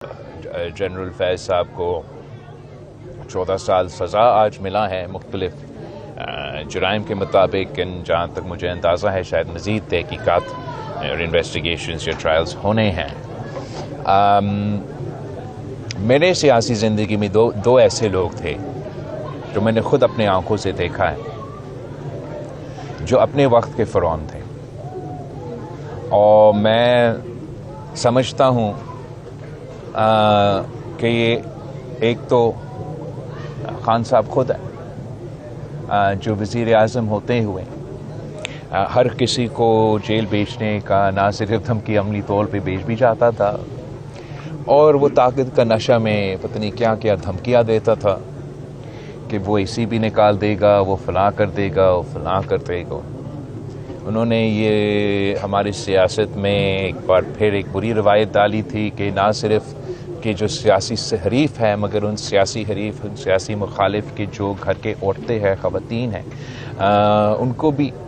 General फैज़ साहब को 14 साल सज़ा आज मिला है मुख्तलिफ जुराइम के मुताबिक। जहाँ तक मुझे अंदाज़ा है शायद मज़ीद तहकीकात और इन्वेस्टिगेशंस या ट्रायल्स होने हैं। मेरे सियासी ज़िंदगी में दो ऐसे लोग थे जो मैंने ख़ुद अपने आंखों से देखा है, जो अपने वक्त के फ़िरौन थे। और मैं समझता हूँ कि ये एक तो खान साहब खुद है, जो वज़ीर आज़म होते हुए हर किसी को जेल भेजने का ना सिर्फ धमकी अमली तौर पे भेज भी जाता था, और वो ताकत का नशा में पता नहीं क्या क्या धमकियाँ देता था कि वो इसी भी निकाल देगा, वो फलां कर देगा, वो फलां कर देगा। उन्होंने ये हमारी सियासत में एक बार फिर एक बुरी रवायत डाली थी कि ना सिर्फ कि जो सियासी हरीफ है, मगर उन सियासी हरीफ, उन सियासी मुखालिफ के जो घर के औरतें हैं, ख़वातीन हैं, उनको भी